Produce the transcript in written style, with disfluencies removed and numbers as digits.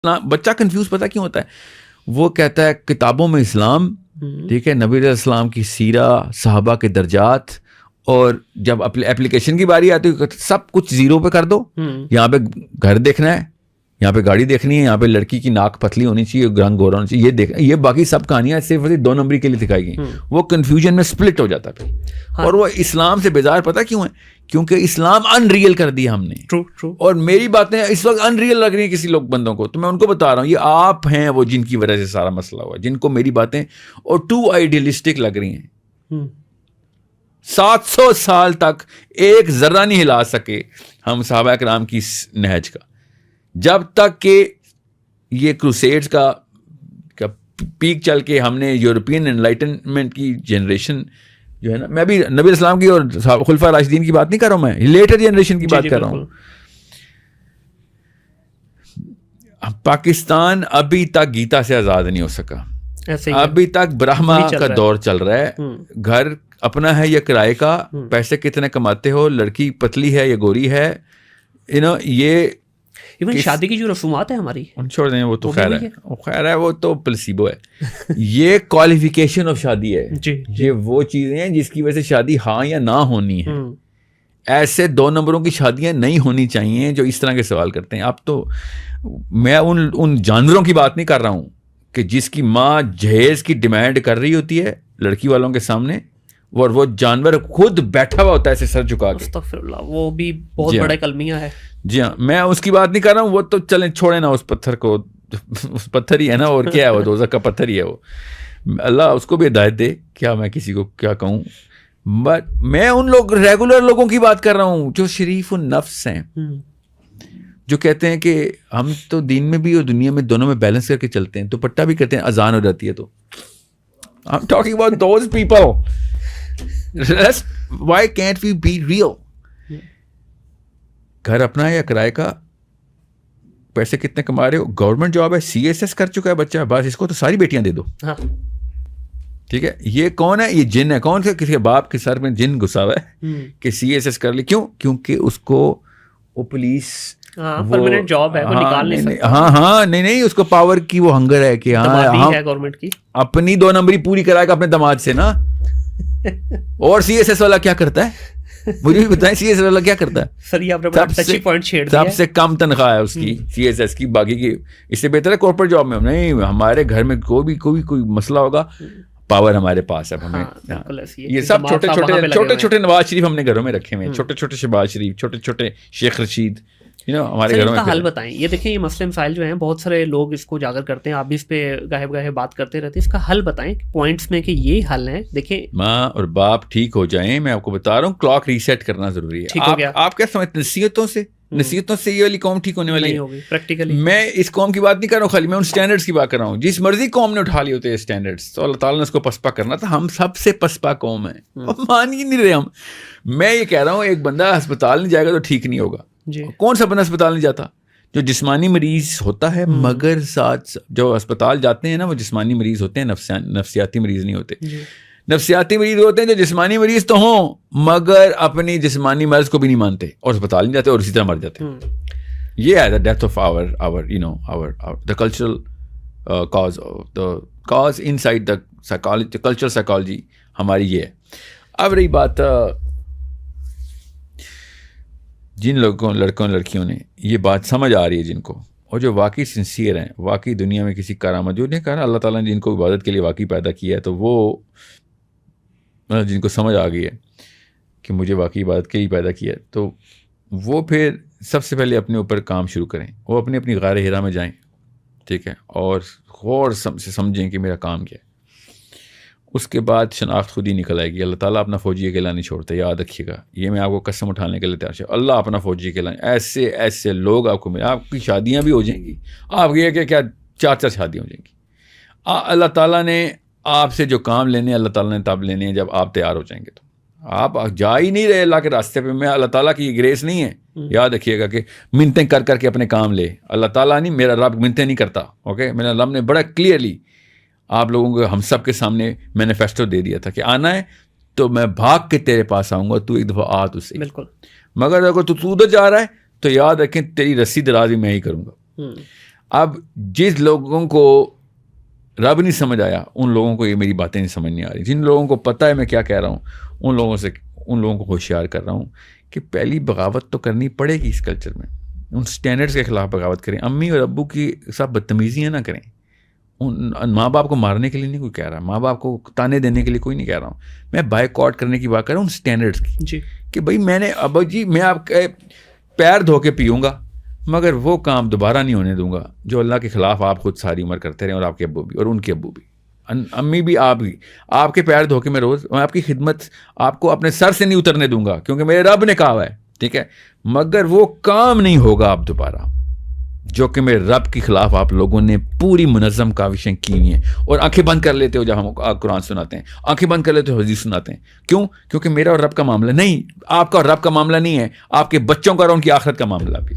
بچہ کنفیوز پتہ کیوں ہوتا ہے؟ وہ کہتا ہے کتابوں میں اسلام، ٹھیک ہے، نبی علیہ السلام کی سیرہ، صحابہ کے درجات، اور جب اپلیکیشن کی باری آتی ہے سب کچھ زیرو پہ کر دو. یہاں پہ گھر دیکھنا ہے، یہاں پہ گاڑی دیکھنی ہے، یہاں پہ لڑکی کی ناک پتلی ہونی چاہیے، رنگ گورا ہونا چاہیے، یہ دیکھ، یہ باقی سب کہانیاں صرف 2 نمبری کے لیے دکھائی گئی. وہ کنفیوژن میں سپلٹ ہو جاتا ہے. اور وہ اسلام سے بیزار پتہ کیوں ہے؟ کیونکہ اسلام ان ریئل کر دیا ہم نے. اور میری باتیں اس وقت ان ریئل لگ رہی ہیں کسی لوگ بندوں کو، تو میں ان کو بتا رہا ہوں یہ آپ ہیں وہ جن کی وجہ سے سارا مسئلہ ہوا، جن کو میری باتیں اور ٹو آئیڈیلسٹک لگ رہی ہیں. 700 سال تک ایک ذرہ نہیں ہلا سکے ہم صحابہ کرام کی نہج کا، جب تک کہ یہ کروسیڈز کا پیک چل کے ہم نے یورپین انلائٹنمنٹ کی جنریشن جو ہے نا، میں بھی نبی السلام کی اور خلفاء راشدین کی بات نہیں کر رہا ہوں، میں لیٹر جنریشن کی بات کر رہا ہوں. پاکستان ابھی تک گیتا سے آزاد نہیں ہو سکا، ابھی تک برہما کا دور چل رہا ہے. گھر اپنا ہے یا کرائے کا، پیسے کتنے کماتے ہو، لڑکی پتلی ہے یا گوری ہے، یہ ایون شادی کی جو رسومات ہیں ہماری چھوڑ دیں، وہ تو خیر ہے، وہ تو پلسیبو ہے. یہ کوالیفیکیشن آف شادی ہے. یہ وہ چیزیں ہیں جس کی وجہ سے شادی ہاں یا نہ ہونی ہے. ایسے 2 نمبروں کی شادیاں نہیں ہونی چاہیے جو اس طرح کے سوال کرتے ہیں. اب تو میں ان جانوروں کی بات نہیں کر رہا ہوں کہ جس کی ماں جہیز کی ڈیمانڈ کر رہی ہوتی ہے لڑکی والوں کے سامنے، اور وہ جانور خود بیٹھا ہوا ہوتا ہے ایسے سر جھکا کے. استغفر اللہ، وہ بھی بہت بڑا کلمیہ ہے. جی ہاں، میں اس کی بات نہیں کر رہا ہوں، وہ تو چلیں چھوڑیں نا اس پتھر کو، اس پتھر ہی ہے نا، اور کیا ہے وہ دوزخ کا پتھر ہی ہے. وہ اللہ اس کو بھی ہدایت دے، کیا میں کسی کو کیا کہوں. بٹ میں ان لوگ ریگولر لوگوں کی بات کر رہا ہوں جو شریف النفس ہیں، جو کہتے ہیں کہ ہم تو دین میں بھی اور دنیا میں دونوں میں بیلنس کر کے چلتے ہیں، دوپٹہ بھی کرتے ہیں، اذان ہو جاتی ہے تو. I'm talking about those people. Why can't we be real? گھر اپنا ہے یا کرائے کا، پیسے کتنے کما رہے ہو، گورنمنٹ جاب ہے، CSS کر چکا ہے بچہ، بس اس کو تو ساری بیٹیاں دے دو. ٹھیک ہے، یہ کون ہے؟ یہ جن ہے. کون سے؟ کسی باپ کے سر میں جن گھسا ہوا ہے کہ CSS کر لی. کیوں؟ کیونکہ اس کو وہ پولیس پرماننٹ جاب ہے، وہ نکال نہیں سکتا. ہاں نہیں، اس کو پاور کی وہ ہنگر ہے کہ ہاں گورنمنٹ کی اپنی 2 نمبری پوری کرائے گا اپنے دماد سے نا. اور CSS والا کیا کرتا ہے؟ مجھے بھی بتائیں CSS والا کیا کرتا ہے؟ سر یہ آپ نے بڑا ٹچی پوائنٹ چھیڑ دیا. سب سے کم تنخواہ ہے اس کی CSS کی، باقی کی اس سے بہتر ہے کارپوریٹ جاب میں. نہیں، ہمارے گھر میں کوئی مسئلہ ہوگا، پاور ہمارے پاس ہے. ہمیں یہ سب چھوٹے چھوٹے نواز شریف ہم نے گھروں میں رکھے ہوئے، چھوٹے چھوٹے شہباز شریف، چھوٹے چھوٹے شیخ رشید، ہمارے گھروں میں. حل بتائیں. یہ دیکھیں، یہ مسئلے مسائل جو ہیں بہت سارے لوگ اس کو اجاگر کرتے ہیں، آپ بھی اس پہ گاہے بات کرتے رہتے ہیں. اس کا حل بتائیں پوائنٹس میں کہ یہ حل ہے. دیکھیں، ماں اور باپ ٹھیک ہو جائیں. میں آپ کو بتا رہا ہوں کلاک ریسیٹ کرنا ضروری ہے. آپ کیا سمجھتے ہیں نصیحتوں سے یہ والی قوم ٹھیک ہونے والی ہے؟ پریکٹیکلی میں اس قوم کی بات نہیں کر رہا ہوں خالی، میں ان سٹینڈرڈز کی بات کر رہا ہوں. جس مرضی قوم نے اٹھا لیے ہوتے ہیں سٹینڈرڈز، تو اللہ تعالیٰ نے اس کو پسپا کرنا تھا. ہم سب سے پسپا قوم ہیں، مان ہی نہیں رہے ہم. میں یہ کہہ رہا ہوں ایک بندہ ہسپتال نہیں جائے گا تو ٹھیک نہیں ہوگا. کون سا بندہ ہسپتال نہیں جاتا؟ جو جسمانی مریض ہوتا ہے، مگر ساتھ جو ہسپتال جاتے ہیں نا وہ جسمانی مریض ہوتے ہیں، نفسیاتی مریض نہیں ہوتے. نفسیاتی مریض ہوتے ہیں جو جسمانی مریض تو ہوں مگر اپنی جسمانی مرض کو بھی نہیں مانتے اور ہسپتال نہیں جاتے اور اسی طرح مر جاتے ہیں. یہ ہے the death of our the cultural cause inside the psychology, cultural psychology ہماری یہ ہے. اب رہی بات جن لوگوں، لڑکوں لڑکیوں نے یہ بات سمجھ آ رہی ہے جن کو، اور جو واقعی سنسیئر ہیں، واقعی دنیا میں کسی کارآمد، جو نہیں کہا اللہ تعالیٰ نے جن کو عبادت کے لیے واقعی پیدا کیا ہے، تو وہ جن کو سمجھ آ گئی ہے کہ مجھے واقعی عبادت کے لیے پیدا کیا ہے، تو وہ پھر سب سے پہلے اپنے اوپر کام شروع کریں. وہ اپنی غار ہرا میں جائیں، ٹھیک ہے، اور غور سے سمجھیں کہ میرا کام کیا ہے. اس کے بعد شناخت خود ہی نکل آئے گی. اللہ تعالیٰ اپنا فوجی اکیلا نہیں چھوڑتا، یاد رکھیے گا. یہ میں آپ کو قسم اٹھانے کے لیے تیار ہوں، اللہ اپنا فوجی اکیلا. ایسے لوگ آپ کو ملے، آپ کی شادیاں بھی ہو جائیں گی. آپ یہ کہ کیا 4 شادیاں ہو جائیں گی. اللہ تعالیٰ نے آپ سے جو کام لینے، اللہ تعالیٰ نے تب لینے ہیں جب آپ تیار ہو جائیں گے. تو آپ جا ہی نہیں رہے اللہ کے راستے پہ. میں اللہ تعالیٰ کی گریس نہیں ہے، یاد رکھیے گا کہ منتیں کر کے اپنے کام لے. اللہ تعالیٰ نہیں، میرا رب منتیں نہیں کرتا. اوکے، میرا رب نے بڑا کلیئرلی آپ لوگوں کو، ہم سب کے سامنے مینیفیسٹو دے دیا تھا کہ آنا ہے تو میں بھاگ کے تیرے پاس آؤں گا، تو ایک دفعہ آ تو صحیح. بالکل. مگر اگر تو ادھر جا رہا ہے تو یاد رکھیں تیری رسی درازی میں ہی کروں گا. اب جس لوگوں کو رب نہیں سمجھ آیا ان لوگوں کو یہ میری باتیں نہیں سمجھ نہیں آ رہی. جن لوگوں کو پتہ ہے میں کیا کہہ رہا ہوں ان لوگوں کو ہوشیار کر رہا ہوں کہ پہلی بغاوت تو کرنی پڑے گی اس کلچر میں. ان سٹینڈرڈز کے خلاف بغاوت کریں. امی اور ابو کی ساتھ بدتمیزیاں نہ کریں. ماں باپ کو مارنے کے لیے نہیں کوئی کہہ رہا, ماں باپ کو تانے دینے کے لیے کوئی نہیں کہہ رہا ہوں. میں بائیکاٹ کرنے کی بات کر رہا ہوں ان سٹینڈرڈز کی جی کہ بھائی ابا جی میں آپ کے پیر دھو کے پیوں گا مگر وہ کام دوبارہ نہیں ہونے دوں گا جو اللہ کے خلاف آپ خود ساری عمر کرتے رہے اور آپ کے ابو بھی اور ان کے ابو بھی, امی بھی, آپ بھی. آپ کے پیر دھو کے میں روز آپ کی خدمت آپ کو اپنے سر سے نہیں اترنے دوں گا کیونکہ میرے رب نے کہا ہوا ہے, ٹھیک ہے, مگر وہ کام نہیں ہوگا اب دوبارہ جو کہ میرے رب کے خلاف آپ لوگوں نے پوری منظم کاوشیں کی ہوئی ہیں. اور آنکھیں بند کر لیتے ہو جب ہم قرآن سناتے ہیں, آنکھیں بند کر لیتے ہو حدیث سناتے ہیں. کیوں؟ کیونکہ میرا اور رب کا معاملہ نہیں, آپ کا اور رب کا معاملہ نہیں ہے, آپ کے بچوں کا اور ان کی آخرت کا معاملہ بھی.